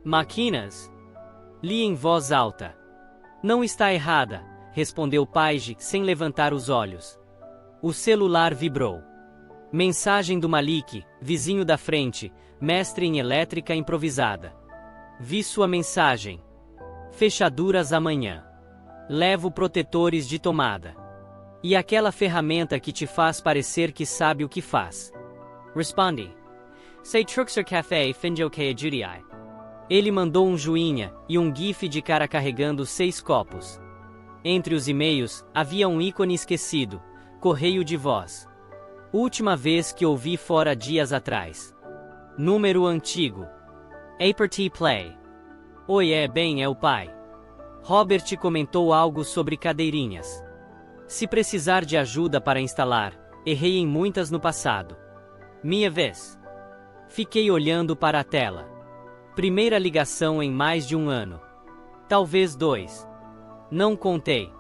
Máquinas? Li em voz alta. Não está errada, respondeu Paige sem levantar os olhos. O celular vibrou. Mensagem do Malik, vizinho da frente, mestre em elétrica improvisada. Vi sua mensagem. Fechaduras amanhã. Levo protetores de tomada. E aquela ferramenta que te faz parecer que sabe o que faz. Respondi. Sei truxer café finjo que ajudiai. Ele mandou um joinha e um gif de cara carregando 6 copos. Entre os e-mails, havia um ícone esquecido, correio de voz. Última vez que ouvi fora dias atrás. Número antigo. APT Play. Oi, é o pai. Robert comentou algo sobre cadeirinhas. Se precisar de ajuda para instalar, errei em muitas no passado. Minha vez. Fiquei olhando para a tela. Primeira ligação em mais de um ano. Talvez 2. Não contei.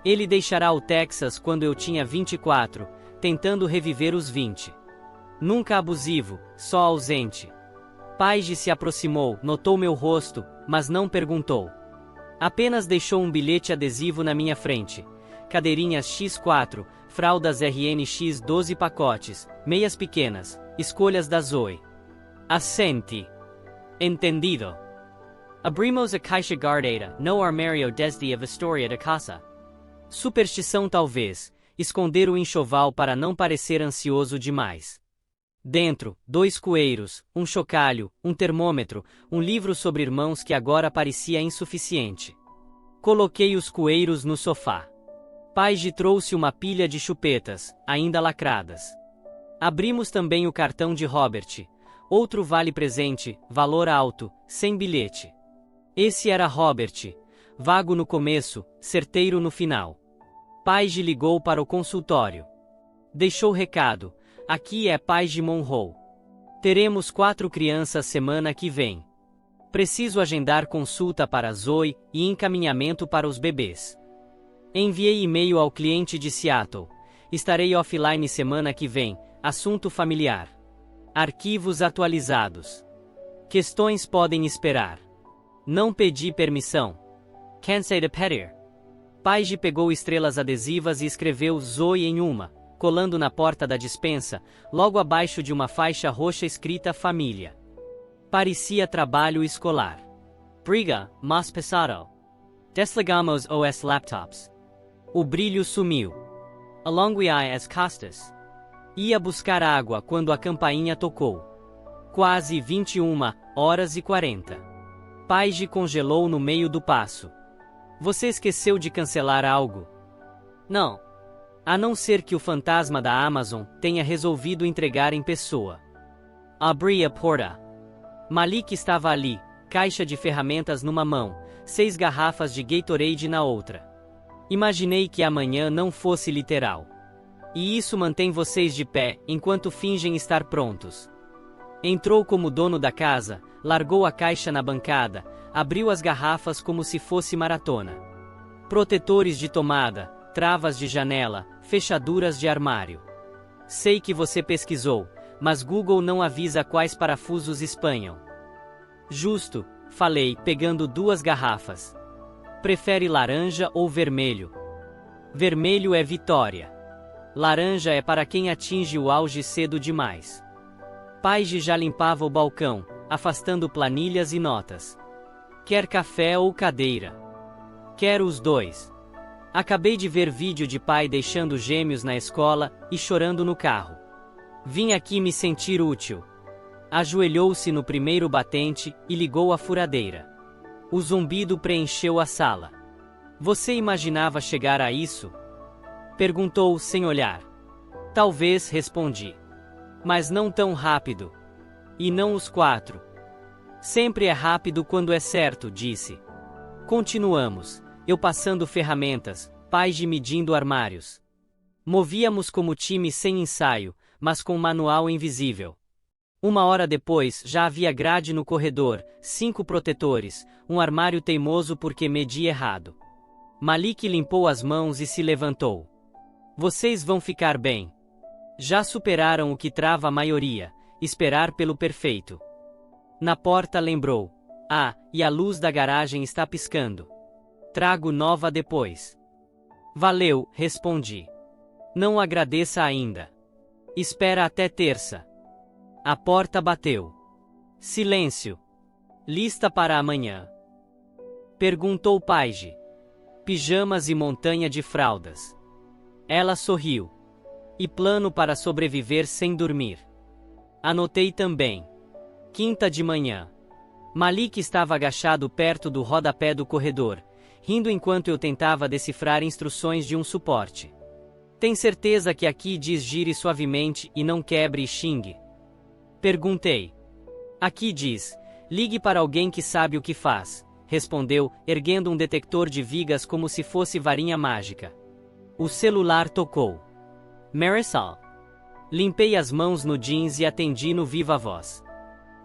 Ele deixará o Texas quando eu tinha 24, tentando reviver os 20. Nunca abusivo, só ausente. Paige se aproximou, notou meu rosto, mas não perguntou. Apenas deixou um bilhete adesivo na minha frente. Cadeirinhas X4, fraldas RNX 12 pacotes, meias pequenas, escolhas da Zoe. Assenti. Entendido. Abrimos a caixa guardada no armário desde a vistoria da casa. Superstição talvez, esconder o enxoval para não parecer ansioso demais. Dentro, 2 coeiros, um chocalho, um termômetro, um livro sobre irmãos que agora parecia insuficiente. Coloquei os coeiros no sofá. Paige trouxe uma pilha de chupetas, ainda lacradas. Abrimos também o cartão de Robert. Outro vale-presente, valor alto, sem bilhete. Esse era Robert. Vago no começo, certeiro no final. Paige ligou para o consultório. Deixou recado. Aqui é Paige Monroe. Teremos 4 crianças semana que vem. Preciso agendar consulta para Zoe e encaminhamento para os bebês. Enviei e-mail ao cliente de Seattle. Estarei offline semana que vem. Assunto familiar. Arquivos atualizados. Questões podem esperar. Não pedi permissão. Can't say to pedir. Paige pegou estrelas adesivas e escreveu Zoe em uma, colando na porta da despensa, logo abaixo de uma faixa roxa escrita Família. Parecia trabalho escolar. Briga, mas pesado. Desligamos os laptops. O brilho sumiu. Alongui as costas. Ia buscar água quando a campainha tocou. Quase 21h40. Paige congelou no meio do passo. Você esqueceu de cancelar algo? Não. A não ser que o fantasma da Amazon tenha resolvido entregar em pessoa. Abri a porta. Malik estava ali, caixa de ferramentas numa mão, 6 garrafas de Gatorade na outra. Imaginei que amanhã não fosse literal. E isso mantém vocês de pé, enquanto fingem estar prontos. Entrou como dono da casa, largou a caixa na bancada, abriu as garrafas como se fosse maratona. Protetores de tomada, travas de janela, fechaduras de armário. Sei que você pesquisou, mas Google não avisa quais parafusos espanham. Justo, falei, pegando 2 garrafas. Prefere laranja ou vermelho? Vermelho é vitória. Laranja é para quem atinge o auge cedo demais. Paige já limpava o balcão, afastando planilhas e notas. Quer café ou cadeira? Quero os 2. Acabei de ver vídeo de pai deixando gêmeos na escola e chorando no carro. Vim aqui me sentir útil. Ajoelhou-se no primeiro batente e ligou a furadeira. O zumbido preencheu a sala. Você imaginava chegar a isso? Perguntou sem olhar. Talvez, respondi. Mas não tão rápido. E não os 4. Sempre é rápido quando é certo, disse. Continuamos, eu passando ferramentas, Paige medindo armários. Movíamos como time sem ensaio, mas com manual invisível. Uma hora depois, já havia grade no corredor, 5 protetores, um armário teimoso porque medi errado. Malik limpou as mãos e se levantou. Vocês vão ficar bem. Já superaram o que trava a maioria, esperar pelo perfeito. Na porta lembrou. Ah, e a luz da garagem está piscando. Trago nova depois. Valeu, respondi. Não agradeça ainda. Espera até terça. A porta bateu. Silêncio. Lista para amanhã? Perguntou Paige. Pijamas e montanha de fraldas. Ela sorriu. E plano para sobreviver sem dormir. Anotei também. Quinta de manhã. Malik estava agachado perto do rodapé do corredor, rindo enquanto eu tentava decifrar instruções de um suporte. Tem certeza que aqui diz gire suavemente e não quebre e xingue? Perguntei. Aqui diz, ligue para alguém que sabe o que faz, respondeu, erguendo um detector de vigas como se fosse varinha mágica. O celular tocou. Marisol. Limpei as mãos no jeans e atendi no viva voz.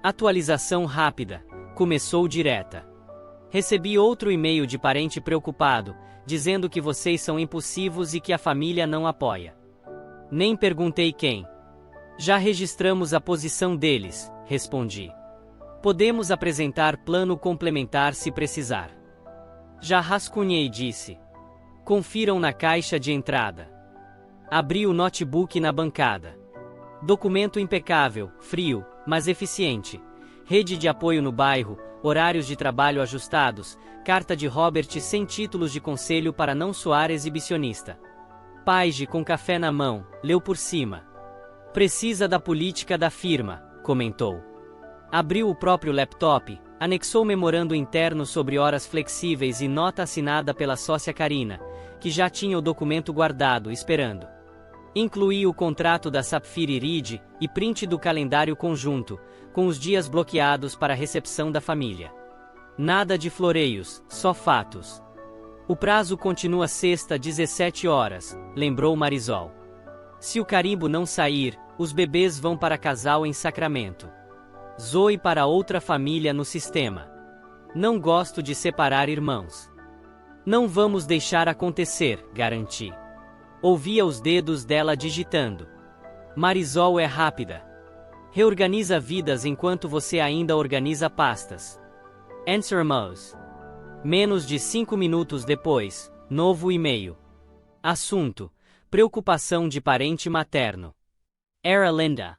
Atualização rápida. Começou direta. Recebi outro e-mail de parente preocupado, dizendo que vocês são impulsivos e que a família não apoia. Nem perguntei quem. Já registramos a posição deles, respondi. Podemos apresentar plano complementar se precisar. Já rascunhei, disse. Confiram na caixa de entrada. Abri o notebook na bancada. Documento impecável, frio, mas eficiente. Rede de apoio no bairro, horários de trabalho ajustados, carta de Robert sem títulos de conselho para não soar exibicionista. Paige com café na mão, leu por cima. Precisa da política da firma, comentou. Abriu o próprio laptop, anexou memorando interno sobre horas flexíveis e nota assinada pela sócia Karina, que já tinha o documento guardado, esperando. Incluí o contrato da Sapphire Iridium e print do calendário conjunto, com os dias bloqueados para a recepção da família. Nada de floreios, só fatos. O prazo continua sexta, 17 horas, lembrou Marisol. Se o carimbo não sair, os bebês vão para casal em Sacramento. Zoe para outra família no sistema. Não gosto de separar irmãos. Não vamos deixar acontecer, garanti. Ouvia os dedos dela digitando. Marisol é rápida. Reorganiza vidas enquanto você ainda organiza pastas. Answer Mouse. Menos de 5 minutos depois, novo e-mail. Assunto: preocupação de parente materno. Era Linda.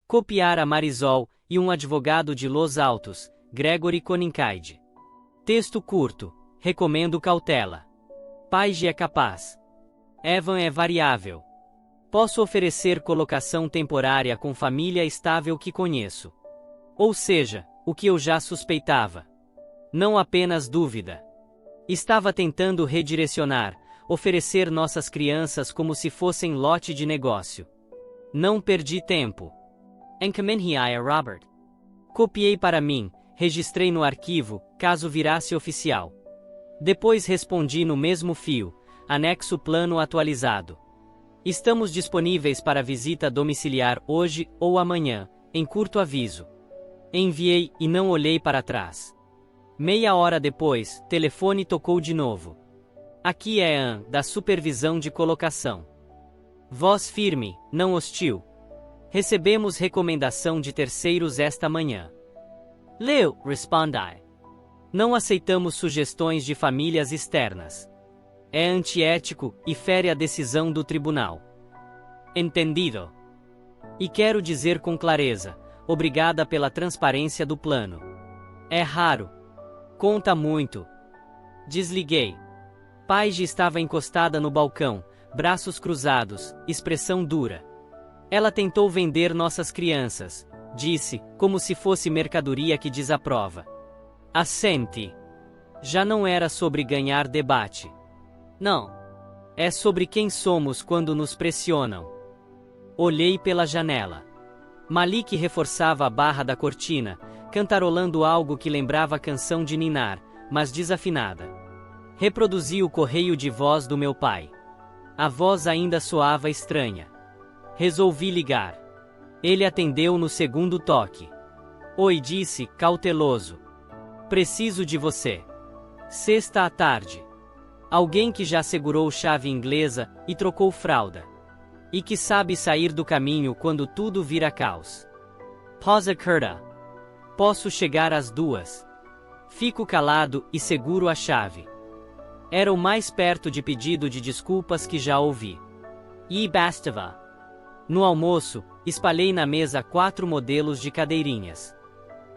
Copiar a Marisol e um advogado de Los Altos, Gregory Koninkaid. Texto curto. Recomendo cautela. Paige é capaz. Evan é variável. Posso oferecer colocação temporária com família estável que conheço. Ou seja, o que eu já suspeitava. Não apenas dúvida. Estava tentando redirecionar, oferecer nossas crianças como se fossem lote de negócio. Não perdi tempo. Encaminhei a Robert. Copiei para mim, registrei no arquivo, caso virasse oficial. Depois respondi no mesmo fio, anexo plano atualizado. Estamos disponíveis para visita domiciliar hoje ou amanhã, em curto aviso. Enviei e não olhei para trás. Meia hora depois, telefone tocou de novo. Aqui é Ann, da supervisão de colocação. Voz firme, não hostil. Recebemos recomendação de terceiros esta manhã. Leu, respondi. Não aceitamos sugestões de famílias externas. É antiético e fere a decisão do tribunal. Entendido. E quero dizer com clareza, obrigada pela transparência do plano. É raro. Conta muito. Desliguei. Paige estava encostada no balcão, braços cruzados, expressão dura. Ela tentou vender nossas crianças, disse, como se fosse mercadoria que desaprova. Assente. Já não era sobre ganhar debate. Não. É sobre quem somos quando nos pressionam. Olhei pela janela. Malik reforçava a barra da cortina, cantarolando algo que lembrava a canção de ninar, mas desafinada. Reproduzi o correio de voz do meu pai. A voz ainda soava estranha. Resolvi ligar. Ele atendeu no segundo toque. Oi, disse, cauteloso. Preciso de você. Sexta à tarde. Alguém que já segurou chave inglesa e trocou fralda. E que sabe sair do caminho quando tudo vira caos. Pausa curta. Posso chegar às 2. Fico calado e seguro a chave. Era o mais perto de pedido de desculpas que já ouvi. E bastava. No almoço, espalhei na mesa 4 modelos de cadeirinhas.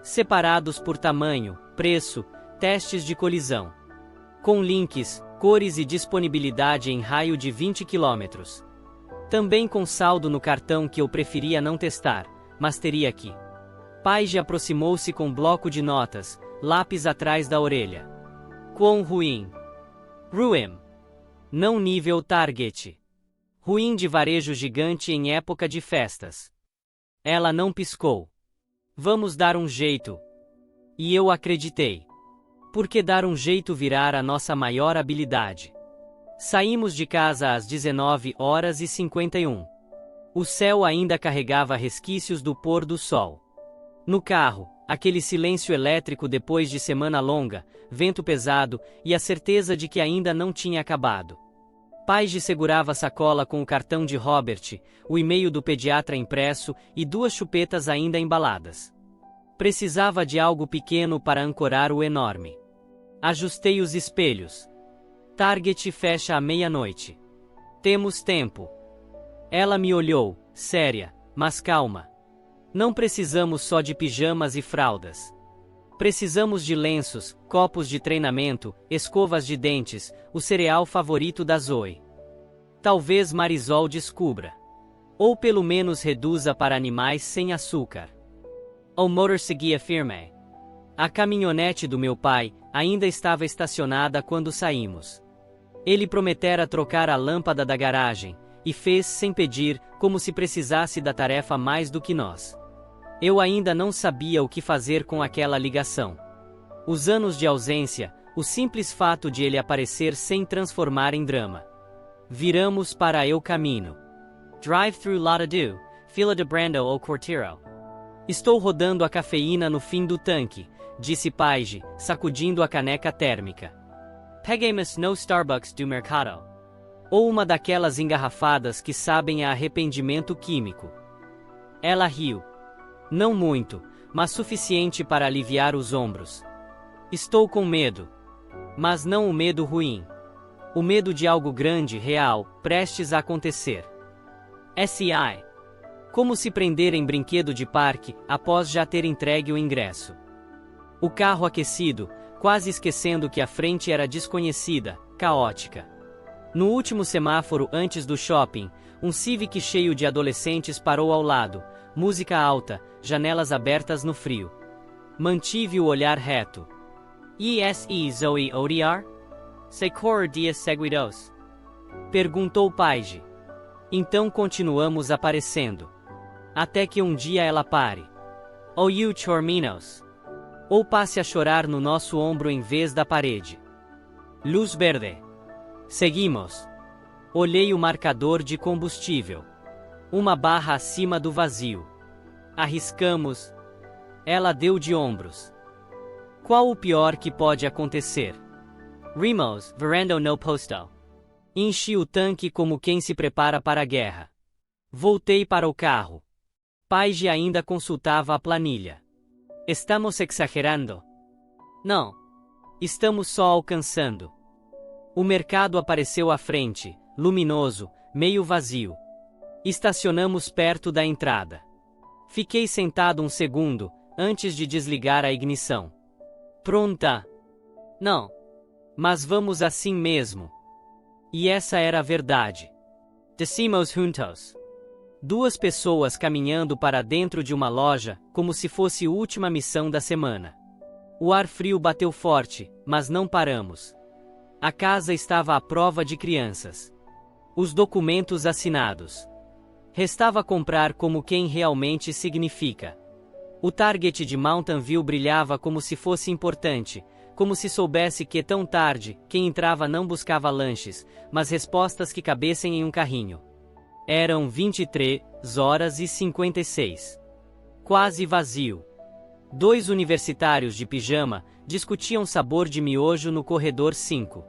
Separados por tamanho, preço, testes de colisão. Com links, cores e disponibilidade em raio de 20 km. Também com saldo no cartão que eu preferia não testar, mas teria que. Paige aproximou-se com bloco de notas, lápis atrás da orelha. Quão ruim. Ruim. Não nível Target. Ruim de varejo gigante em época de festas. Ela não piscou. Vamos dar um jeito. E eu acreditei. Porque dar um jeito virar a nossa maior habilidade. Saímos de casa às 19h51. O céu ainda carregava resquícios do pôr do sol. No carro, aquele silêncio elétrico depois de semana longa, vento pesado e a certeza de que ainda não tinha acabado. Paige segurava a sacola com o cartão de Robert, o e-mail do pediatra impresso e 2 chupetas ainda embaladas. Precisava de algo pequeno para ancorar o enorme. Ajustei os espelhos. Target fecha à meia-noite. Temos tempo. Ela me olhou, séria, mas calma. Não precisamos só de pijamas e fraldas. Precisamos de lenços, copos de treinamento, escovas de dentes, o cereal favorito da Zoe. Talvez Marisol descubra. Ou pelo menos reduza para animais sem açúcar. O motor seguia firme. A caminhonete do meu pai ainda estava estacionada quando saímos. Ele prometera trocar a lâmpada da garagem, e fez sem pedir, como se precisasse da tarefa mais do que nós. Eu ainda não sabia o que fazer com aquela ligação. Os anos de ausência, o simples fato de ele aparecer sem transformar em drama. Viramos para Eu Caminho. Drive-thru Latadu, fila de Brando ou Cortiro. Estou rodando a cafeína no fim do tanque, disse Paige, sacudindo a caneca térmica. Peguemos no Starbucks do mercado. Ou uma daquelas engarrafadas que sabem a arrependimento químico. Ela riu. Não muito, mas suficiente para aliviar os ombros. Estou com medo. Mas não o medo ruim. O medo de algo grande, real, prestes a acontecer. S.I. Como se prender em brinquedo de parque, após já ter entregue o ingresso. O carro aquecido, quase esquecendo que a frente era desconhecida, caótica. No último semáforo antes do shopping, um Civic cheio de adolescentes parou ao lado, música alta, janelas abertas no frio. Mantive o olhar reto. E.S.E. Zoe ODR? Secor dias seguidos? Perguntou Paige. Então continuamos aparecendo. Até que um dia ela pare. Ou you chorminos. Ou passe a chorar no nosso ombro em vez da parede. Luz verde. Seguimos. Olhei o marcador de combustível. Uma barra acima do vazio. Arriscamos. Ela deu de ombros. Qual o pior que pode acontecer? Rimos, verando no posto. Enchi o tanque como quem se prepara para a guerra. Voltei para o carro. Paige ainda consultava a planilha. Estamos exagerando? Não. Estamos só alcançando. O mercado apareceu à frente, luminoso, meio vazio. Estacionamos perto da entrada. Fiquei sentado um segundo, antes de desligar a ignição. Pronta? Não. Mas vamos assim mesmo. E essa era a verdade. Decimos juntos. 2 pessoas caminhando para dentro de uma loja, como se fosse a última missão da semana. O ar frio bateu forte, mas não paramos. A casa estava à prova de crianças. Os documentos assinados. Restava comprar como quem realmente significa. O Target de Mountain View brilhava como se fosse importante, como se soubesse que tão tarde, quem entrava não buscava lanches, mas respostas que cabessem em um carrinho. Eram 23h56. Quase vazio. 2 universitários de pijama discutiam sabor de miojo no corredor 5.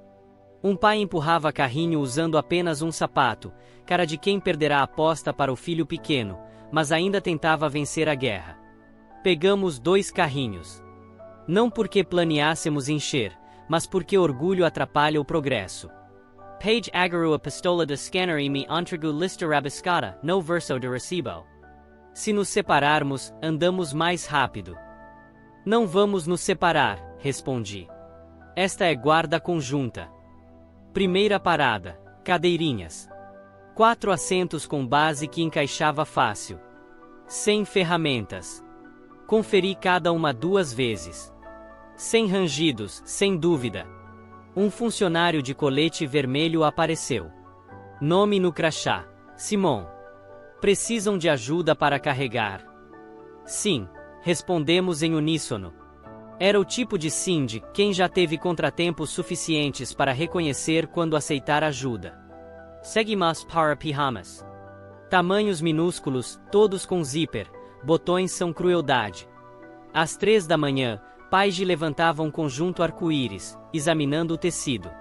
Um pai empurrava carrinho usando apenas um sapato, cara de quem perderá a aposta para o filho pequeno, mas ainda tentava vencer a guerra. Pegamos 2 carrinhos. Não porque planeássemos encher, mas porque orgulho atrapalha o progresso. Page agarrou a pistola de scanner e me entregou lista rabiscada, no verso de recibo. Se nos separarmos, andamos mais rápido. Não vamos nos separar, respondi. Esta é guarda conjunta. Primeira parada, cadeirinhas. 4 assentos com base que encaixava fácil. Sem ferramentas. Conferi cada uma 2 vezes. Sem rangidos, sem dúvida. Um funcionário de colete vermelho apareceu. Nome no crachá: Simon. Precisam de ajuda para carregar? Sim, respondemos em uníssono. Era o tipo de sim de quem já teve contratempos suficientes para reconhecer quando aceitar ajuda. Seguimos para pijamas. Tamanhos minúsculos, todos com zíper, botões são crueldade. Às 3 da manhã, Paige levantava um conjunto arco-íris, examinando o tecido.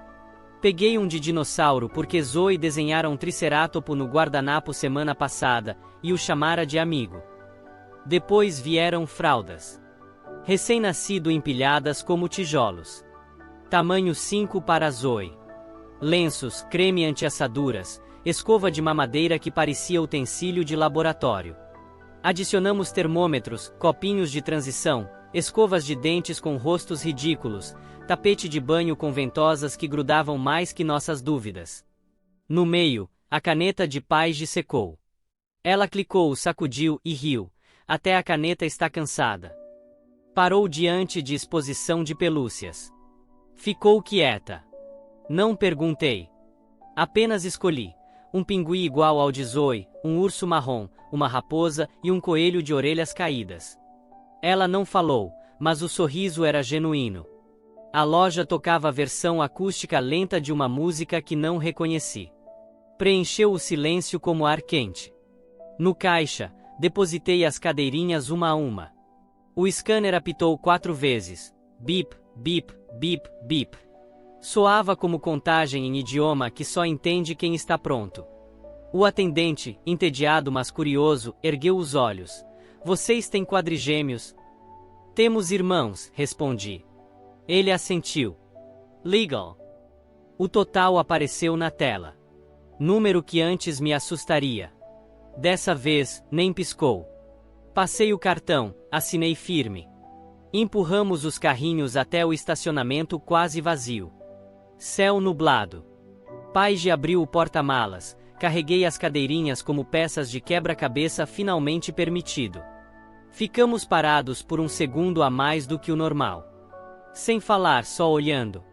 Peguei um de dinossauro porque Zoe desenhara um tricerátopo no guardanapo semana passada e o chamara de amigo. Depois vieram fraldas. Recém-nascido empilhadas como tijolos. Tamanho 5 para Zoe. Lenços, creme anti-assaduras, escova de mamadeira que parecia utensílio de laboratório. Adicionamos termômetros, copinhos de transição, escovas de dentes com rostos ridículos, tapete de banho com ventosas que grudavam mais que nossas dúvidas. No meio, a caneta de Paige secou. Ela clicou, sacudiu e riu, até a caneta está cansada. Parou diante de exposição de pelúcias. Ficou quieta. Não perguntei. Apenas escolhi. Um pinguim igual ao de Zoe, um urso marrom, uma raposa e um coelho de orelhas caídas. Ela não falou, mas o sorriso era genuíno. A loja tocava a versão acústica lenta de uma música que não reconheci. Preencheu o silêncio como ar quente. No caixa, depositei as cadeirinhas uma a uma. O scanner apitou 4 vezes. Bip, bip, bip, bip. Soava como contagem em idioma que só entende quem está pronto. O atendente, entediado mas curioso, ergueu os olhos. Vocês têm quadrigêmeos? Temos irmãos, respondi. Ele assentiu. Legal. O total apareceu na tela. Número que antes me assustaria. Dessa vez, nem piscou. Passei o cartão, assinei firme. Empurramos os carrinhos até o estacionamento quase vazio. Céu nublado. Paige abriu o porta-malas, carreguei as cadeirinhas como peças de quebra-cabeça finalmente permitido. Ficamos parados por um segundo a mais do que o normal. Sem falar, só olhando.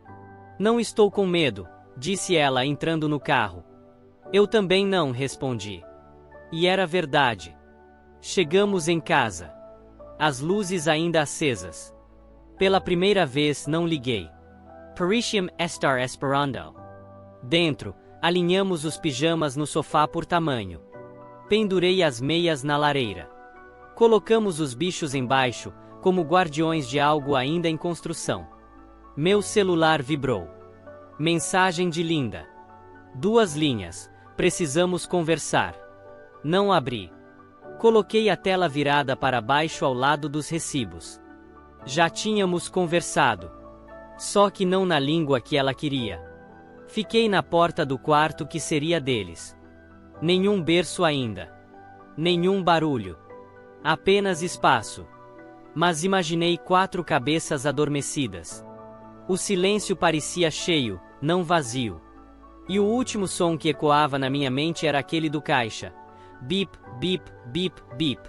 Não estou com medo, disse ela entrando no carro. Eu também não, respondi. E era verdade. Chegamos em casa. As luzes ainda acesas. Pela primeira vez não liguei. Parisium estar esperando. Dentro, alinhamos os pijamas no sofá por tamanho. Pendurei as meias na lareira. Colocamos os bichos embaixo, como guardiões de algo ainda em construção. Meu celular vibrou. Mensagem de Linda. 2 linhas. Precisamos conversar. Não abri. Coloquei a tela virada para baixo ao lado dos recibos. Já tínhamos conversado. Só que não na língua que ela queria. Fiquei na porta do quarto que seria deles. Nenhum berço ainda. Nenhum barulho. Apenas espaço. Mas imaginei 4 cabeças adormecidas. O silêncio parecia cheio, não vazio. E o último som que ecoava na minha mente era aquele do caixa. Bip, bip, bip, bip.